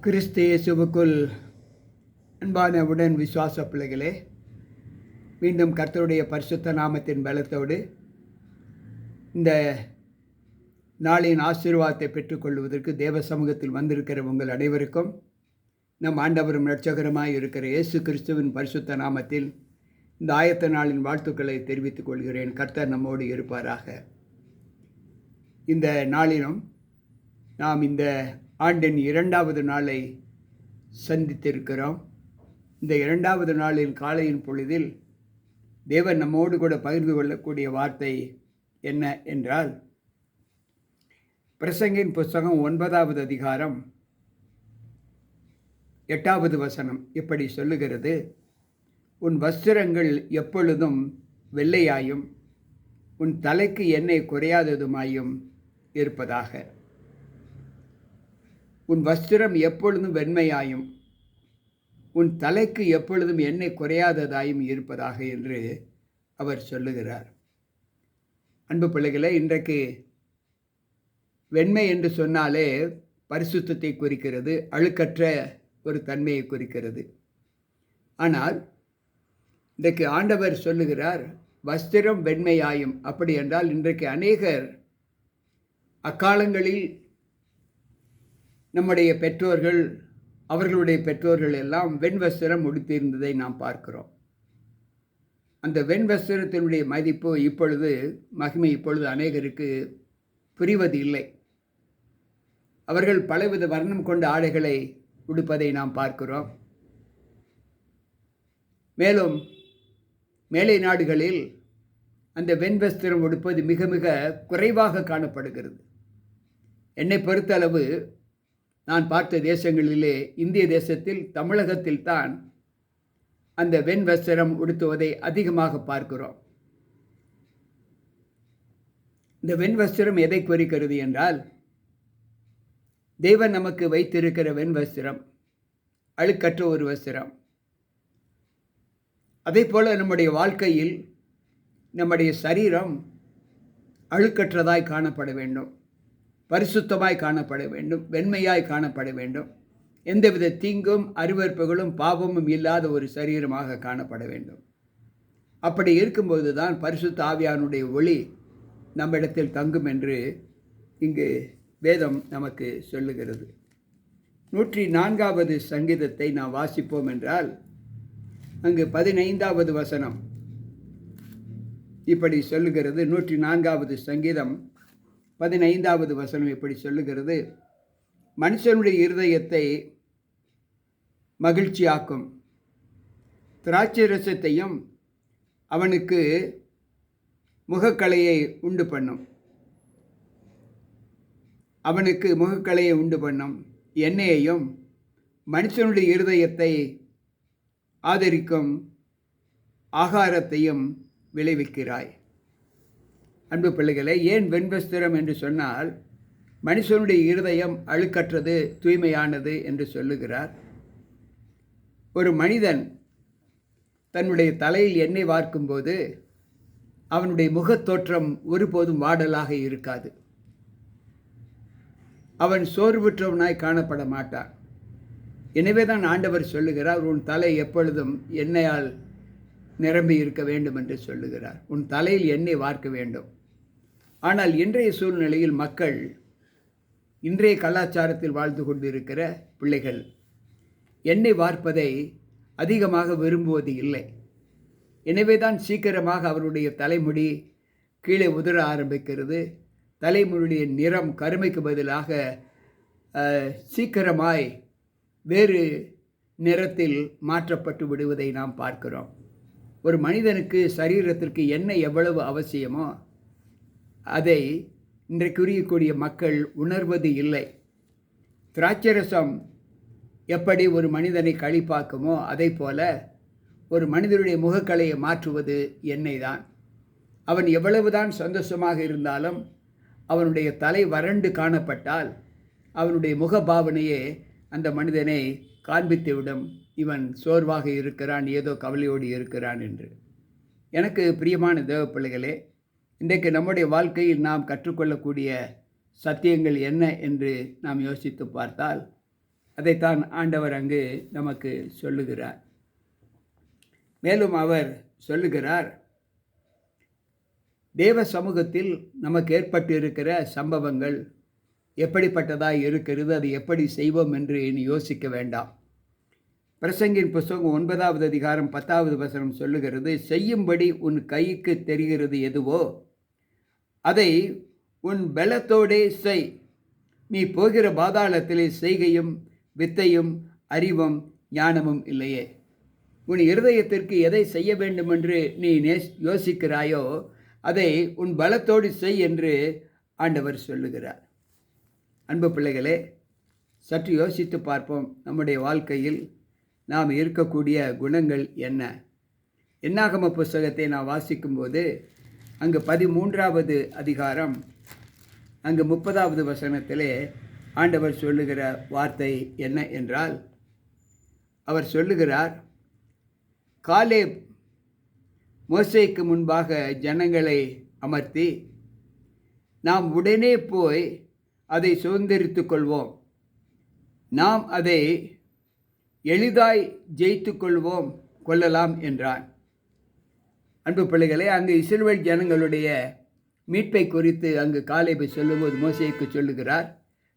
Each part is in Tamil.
கிறிஸ்து இயேசுவுக்குள் அன்பான உடன் விசுவாச பிள்ளைகளே, மீண்டும் கர்த்தருடைய பரிசுத்த நாமத்தின் பலத்தோடு இந்த நாளின் ஆசீர்வாதத்தை பெற்றுக்கொள்வதற்கு தேவ சமூகத்தில் வந்திருக்கிற உங்கள் அனைவருக்கும் நம் ஆண்டவரும் இரட்சகருமாய் இருக்கிற இயேசு கிறிஸ்துவின் பரிசுத்த நாமத்தில் இந்த ஆயத்த நாளின் வாழ்த்துக்களை தெரிவித்துக் கொள்கிறேன். கர்த்தர் நம்மோடு இருப்பாராக. இந்த நாளிலும் நாம் இந்த ஆண்டின் 2வது நாளை சந்தித்திருக்கிறோம். இந்த 2வது நாளின் காலையின் பொழுதில் தேவன் நம்மோடு கூட பகிர்ந்து கொள்ளக்கூடிய வார்த்தை என்ன என்றால், பிரசங்கின் புஸ்தகம் 9வது அதிகாரம் 8வது வசனம் இப்படி சொல்லுகிறது: உன் வஸ்திரங்கள் எப்பொழுதும் வெள்ளையாயும் உன் தலைக்கு எண்ணெய் குறையாததுமாயும் இருப்பதாக. உன் வஸ்திரம் எப்பொழுதும் வெண்மையாயும் உன் தலைக்கு எப்பொழுதும் எண்ணெய் குறையாததாயும் இருப்பதாக என்று அவர் சொல்லுகிறார். அன்பு பிள்ளைகளே, இன்றைக்கு வெண்மை என்று சொன்னாலே பரிசுத்தத்தை குறிக்கிறது, அழுக்கற்ற ஒரு தன்மையை குறிக்கிறது. ஆனால் இன்றைக்கு ஆண்டவர் சொல்லுகிறார், வஸ்திரம் வெண்மையாயும். அப்படி என்றால் இன்றைக்கு அநேகர் அக்காலங்களில் நம்முடைய பெற்றோர்கள், அவர்களுடைய பெற்றோர்கள் எல்லாம் வெண் வஸ்திரம் உடுத்தியிருந்ததை நாம் பார்க்கிறோம். அந்த வெண் வஸ்திரத்தினுடைய மதிப்பு மகிமை இப்பொழுது அநேகருக்கு புரிவது இல்லை. அவர்கள் பலவித வர்ணம் கொண்ட ஆடைகளை உடுப்பதை நாம் பார்க்கிறோம். மேலும் மேலை நாடுகளில் அந்த வெண் வஸ்திரம் உடுப்பது மிக மிக குறைவாக காணப்படுகிறது. என்னை பொறுத்தளவு நான் பார்த்த தேசங்களிலே, இந்திய தேசத்தில், தமிழகத்தில் தான் அந்த வெண் வஸ்திரம் உடுத்துவதை அதிகமாக பார்க்கிறோம். இந்த வெண் வஸ்திரம் எதை குறிக்கிறது என்றால், தேவன் நமக்கு வைத்திருக்கிற வெண் வஸ்திரம் அழுக்கற்ற ஒரு வஸ்திரம். அதே போல நம்முடைய வாழ்க்கையில் நம்முடைய சரீரம் அழுக்கற்றதாய் காணப்பட வேண்டும், பரிசுத்தமாய் காணப்பட வேண்டும், வெண்மையாய் காணப்பட வேண்டும், எந்தவித தீங்கும் அருவருப்புகளும் பாவமும் இல்லாத ஒரு சரீரமாக காணப்பட வேண்டும். அப்படி இருக்கும்போது தான் பரிசுத்த ஆவியானுடைய ஒளி நம்மிடத்தில் தங்கும் என்று இங்கு வேதம் நமக்கு சொல்லுகிறது. 104வது சங்கீதத்தை நாம் வாசிப்போம் என்றால், அங்கு 15வது வசனம் இப்படி சொல்லுகிறது. 104வது சங்கீதம் 15வது வசனம் இப்படி சொல்லுகிறது: மனுஷனுடைய இருதயத்தை மகிழ்ச்சியாக்கும், திராட்சை ரசத்தையும் அவனுக்கு முகக்கலையை உண்டு பண்ணும். அவனுக்கு முகக்கலையை உண்டு பண்ணும் எண்ணெயையும் மனுஷனுடைய இருதயத்தை ஆதரிக்கும் ஆகாரத்தையும் விளைவிக்கிறாய். அன்பு பிள்ளைகளே, ஏன் வெண்வஸ்திரம் என்று சொன்னால், மனுஷனுடைய இருதயம் அழுக்கற்றது, தூய்மையானது என்று சொல்லுகிறார். ஒரு மனிதன் தன்னுடைய தலையில் எண்ணெய் வார்க்கும்போது அவனுடைய முகத்தோற்றம் ஒருபோதும் வாடலாக இருக்காது. அவன் சோர்வுற்றவனாய் காணப்பட மாட்டான். எனவே தான் ஆண்டவர் சொல்லுகிறார், உன் தலை எப்பொழுதும் எண்ணெயால் நிரம்பி இருக்க வேண்டும் என்று சொல்லுகிறார். உன் தலையில் எண்ணெய் வார்க்க வேண்டும். ஆனால் இன்றைய சூழ்நிலையில் மக்கள், இன்றைய கலாச்சாரத்தில் வாழ்ந்து கொண்டிருக்கிற பிள்ளைகள் எண்ணெய் வார்ப்பதை அதிகமாக விரும்புவது இல்லை. எனவே தான் சீக்கிரமாக அவருடைய தலைமுடி கீழே உதிர ஆரம்பிக்கிறது. தலைமுடியுடைய நிறம் கருமைக்கு பதிலாக சீக்கிரமாய் வேறு நிறத்தில் மாற்றப்பட்டு விடுவதை நாம் பார்க்கிறோம். ஒரு மனிதனுக்கு சரீரத்திற்கு எண்ணெய் எவ்வளவு அவசியமோ அதை இன்றைக்குரியக்கூடிய மக்கள் உணர்வது இல்லை. திராட்சரசம் எப்படி ஒரு மனிதனை களிப்பாக்குமோ அதை போல ஒரு மனிதனுடைய முகக்கலையை மாற்றுவது எண்ணெய் தான். அவன் எவ்வளவுதான் சந்தோஷமாக இருந்தாலும் அவனுடைய தலை வறண்டு காணப்பட்டால் அவனுடைய முகபாவனையே அந்த மனிதனை காண்பித்துவிடும், இவன் சோர்வாக இருக்கிறான், ஏதோ கவலையோடு இருக்கிறான் என்று. எனக்கு பிரியமான தேவ பிள்ளைகளே, இன்றைக்கு நம்முடைய வாழ்க்கையில் நாம் கற்றுக்கொள்ளக்கூடிய சத்தியங்கள் என்ன என்று நாம் யோசித்து பார்த்தால், அதைத்தான் ஆண்டவர் அங்கு நமக்கு சொல்லுகிறார். மேலும் அவர் சொல்லுகிறார், தேவ சமூகத்தில் நமக்கு ஏற்பட்டு இருக்கிற சம்பவங்கள் எப்படிப்பட்டதாய் இருக்கிறது, அது எப்படி செய்வோம் என்று இனி யோசிக்க வேண்டாம். பிரசங்கின் புஸ்தகம் 9வது அதிகாரம் 10வது வசனம் சொல்லுகிறது, செய்யும்படி உன் கைக்கு தெரிகிறது எதுவோ அதை உன் பலத்தோடே செய். நீ போகிற பாதாளத்திலே செய்கையும் வித்தையும் அறிவும் ஞானமும் இல்லையே. உன் இருதயத்திற்கு எதை செய்ய வேண்டும் என்று நீ யோசிக்கிறாயோ அதை உன் பலத்தோடு செய் என்று ஆண்டவர் சொல்லுகிறார். அன்பு பிள்ளைகளே, சற்று யோசித்து பார்ப்போம். நம்முடைய வாழ்க்கையில் நாம் இருக்கக்கூடிய குணங்கள் என்ன? என்னாகம புஸ்தகத்தை நான் வாசிக்கும்போது அங்கு 13வது அதிகாரம் அங்கு 30வது வசனத்திலே ஆண்டவர் சொல்லுகிற வார்த்தை என்ன என்றால், அவர் சொல்லுகிறார், காலேப் மோசேக்கு முன்பாக ஜனங்களை அமர்த்தி, நாம் உடனே போய் அதை சுதந்திரித்து கொள்வோம், நாம் அதை எளிதாய் ஜெயித்து கொள்ளலாம் என்றான். அன்பு பிள்ளைகளே, அங்கு இஸ்ரவேல் ஜனங்களுடைய மீட்பை குறித்து அங்கு காலேபை சொல்லும்போது மோசேக்கு சொல்லுகிறார்,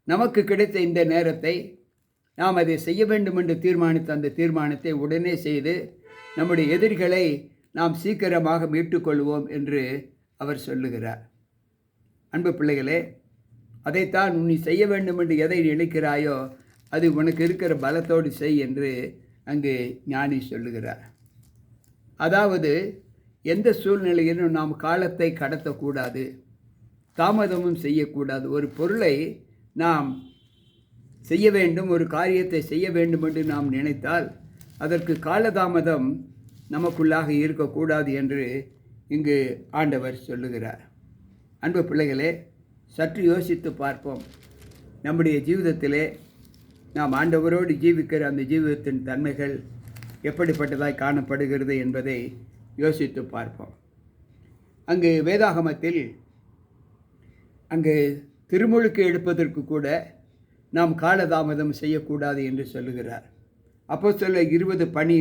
நமக்கு கிடைத்த இந்த நேரத்தை நாம் அதை செய்ய வேண்டும் என்று தீர்மானித்த அந்த தீர்மானத்தை உடனே செய்து நம்முடைய எதிரிகளை நாம் சீக்கிரமாக மீட்டுக்கொள்வோம் என்று அவர் சொல்லுகிறார். அன்பு பிள்ளைகளே, அதைத்தான் நீ செய்ய வேண்டும் என்று எதை நினைக்கிறாயோ அது உனக்கு இருக்கிற பலத்தோடு செய் என்று அங்கு ஞானி சொல்லுகிறார். அதாவது எந்த சூழ்நிலையிலும் நாம் காலத்தை கடத்தக்கூடாது, தாமதமும் செய்யக்கூடாது. ஒரு பொருளை நாம் செய்ய வேண்டும், ஒரு காரியத்தை செய்ய வேண்டும் என்று நாம் நினைத்தால் அதற்கு காலதாமதம் நமக்குள்ளாக இருக்கக்கூடாது என்று இங்கு ஆண்டவர் சொல்லுகிறார். அன்பு பிள்ளைகளே, சற்று யோசித்து பார்ப்போம். நம்முடைய ஜீவிதத்திலே நாம் ஆண்டவரோடு ஜீவிக்கிற அந்த ஜீவிதத்தின் தன்மைகள் எப்படிப்பட்டதாய் காணப்படுகிறது என்பதை யோசித்து பார்ப்போம். அங்கு வேதாகமத்தில் அங்கு திருமுழுக்கு எடுப்பதற்கு கூட நாம் காலதாமதம் செய்யக்கூடாது என்று சொல்லுகிறார். அப்போஸ்தலர் 20:16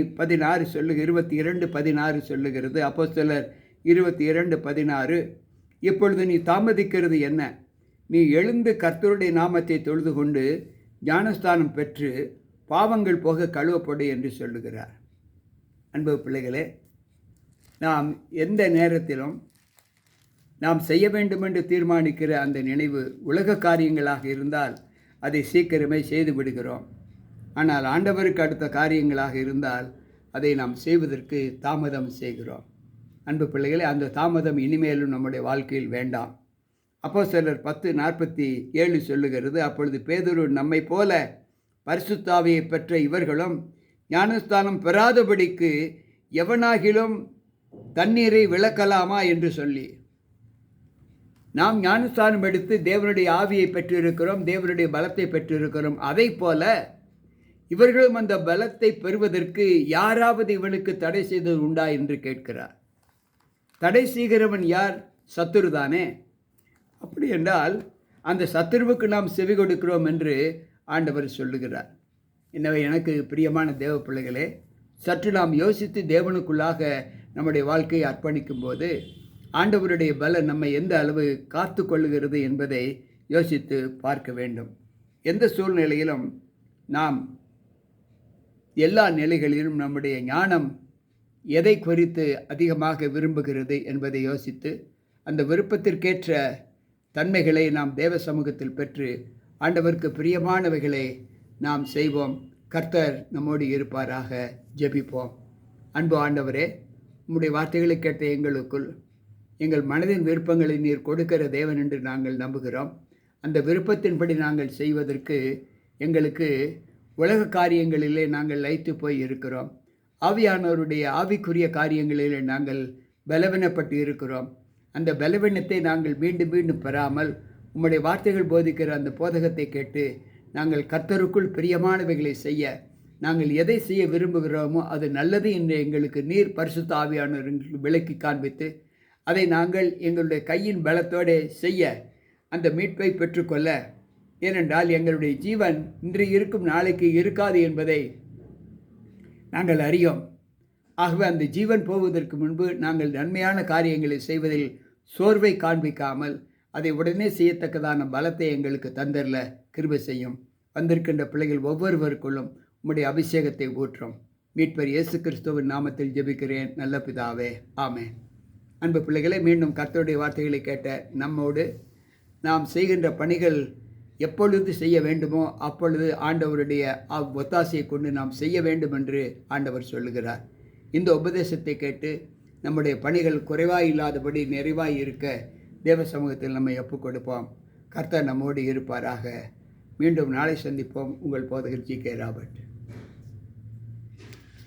22:16 சொல்லுகிறது. அப்போஸ்தலர் 22:16, இப்பொழுது நீ தாமதிக்கிறது என்ன? நீ எழுந்து கர்த்தருடைய நாமத்தை தொழுது கொண்டு ஞானஸ்தானம் பெற்று பாவங்கள் போக கழுவப்படு என்று சொல்லுகிறார். அன்பு பிள்ளைகளே, நாம் எந்த நேரத்திலும் நாம் செய்ய வேண்டும் என்று தீர்மானிக்கிற அந்த நினைவு உலக காரியங்களாக இருந்தால் அதை சீக்கிரமே செய்து விடுகிறோம். ஆனால் ஆண்டவருக்கு அடுத்த காரியங்களாக இருந்தால் அதை நாம் செய்வதற்கு தாமதம் செய்கிறோம். அன்பு பிள்ளைகளே, அந்த தாமதம் இனிமேலும் நம்முடைய வாழ்க்கையில் வேண்டாம். அப்போஸ்தலர் 10:47 சொல்லுகிறது, அப்பொழுது பேதுரு, நம்மை போல பரிசுத்த ஆவியை பெற்ற இவர்களும் ஞானஸ்தானம் பெறாதபடிக்கு எவனாகிலும் தண்ணீரை விளக்கலாமா என்று சொல்லி, நாம் ஞானஸ்தானம் எடுத்து தேவனுடைய ஆவியை பெற்றிருக்கிறோம், தேவனுடைய பலத்தை பெற்றிருக்கிறோம். அதை போல இவர்களும் அந்த பலத்தை பெறுவதற்கு யாராவது இவனுக்கு தடை செய்தது உண்டா என்று கேட்கிறார். தடை செய்கிறவன் யார்? சத்துரு தானே. அப்படி என்றால் அந்த சத்துருவுக்கு நாம் செவி கொடுக்கிறோம் என்று ஆண்டவர் சொல்லுகிறார். எனவே எனக்கு பிரியமான தேவ பிள்ளைகளே, சற்று நாம் யோசித்து தேவனுக்குள்ளாக நம்முடைய வாழ்க்கையை அர்ப்பணிக்கும் போது ஆண்டவருடைய பலன் நம்மை எந்த அளவு காத்து கொள்ளுகிறது என்பதை யோசித்து பார்க்க வேண்டும். எந்த சூழ்நிலையிலும் நாம் எல்லா நிலைகளிலும் நம்முடைய ஞானம் எதை குறித்து அதிகமாக விரும்புகிறது என்பதை யோசித்து அந்த விருப்பத்திற்கேற்ற தன்மைகளை நாம் தேவ சமூகத்தில் பெற்று ஆண்டவருக்கு பிரியமானவைகளை நாம் செய்வோம். கர்த்தர் நம்மோடு இருப்பாராக. ஜெபிப்போம். அன்பு ஆண்டவரே, உம்முடைய வார்த்தைகளை கேட்ட எங்களுக்குள் எங்கள் மனதின் விருப்பங்களை நீர் கொடுக்கிற தேவன் என்று நாங்கள் நம்புகிறோம். அந்த விருப்பத்தின்படி நாங்கள் செய்வதற்கு எங்களுக்கு உலக காரியங்களிலே நாங்கள் லயித்து போய் இருக்கிறோம். ஆவியானவருடைய ஆவிக்குரிய காரியங்களிலே நாங்கள் பலவீனப்பட்டு இருக்கிறோம். அந்த பலவீனத்தை நாங்கள் மீண்டும் மீண்டும் பெறாமல் உம்முடைய வார்த்தைகள் போதிக்கிற அந்த போதகத்தை கேட்டு நாங்கள் கர்த்தருக்குள் பிரியமானவைகளை செய்ய, நாங்கள் எதை செய்ய விரும்புகிறோமோ அது நல்லது என்று எங்களுக்கு நீர் பரிசுத்த ஆவியானவர் விளக்கி காண்பித்து அதை நாங்கள் எங்களுடைய கையின் பலத்தோடு செய்ய, அந்த மீட்பை பெற்றுக்கொள்ள ஏனென்றால் எங்களுடைய ஜீவன் இன்று இருக்கும் நாளைக்கு இருக்காது என்பதை நாங்கள் அறியோம். ஆகவே அந்த ஜீவன் போவதற்கு முன்பு நாங்கள் நன்மையான காரியங்களை செய்வதில் சோர்வை காண்பிக்காமல் அதை உடனே செய்யத்தக்கதான பலத்தை எங்களுக்கு தந்தரல கிருபை செய்யும். வந்திருக்கின்ற பிள்ளைகள் ஒவ்வொருவருக்குள்ளும் உம்முடைய அபிஷேகத்தை ஊற்றும். மீட்பர் இயேசு கிறிஸ்துவின் நாமத்தில் ஜெபிக்கிறேன் நல்ல பிதாவே, ஆமென். அன்பு பிள்ளைகளை, மீண்டும் கர்த்தருடைய வார்த்தைகளை கேட்ட நம்மோடு நாம் செய்கின்ற பணிகள் எப்பொழுது செய்ய வேண்டுமோ அப்பொழுது ஆண்டவருடைய ஒத்தாசையை கொண்டு நாம் செய்ய வேண்டும் என்று ஆண்டவர் சொல்லுகிறார். இந்த உபதேசத்தை கேட்டு நம்முடைய பணிகள் குறைவாய் இல்லாதபடி நிறைவாய் இருக்க தேவ சமூகத்தில் நம்மை ஒப்புக் கொடுப்போம். கர்த்தர் நம்மோடு இருப்பாராக. மீண்டும் நாளை சந்திப்போம். உங்கள் போதகர் ஜி.கே. ராபர்ட்.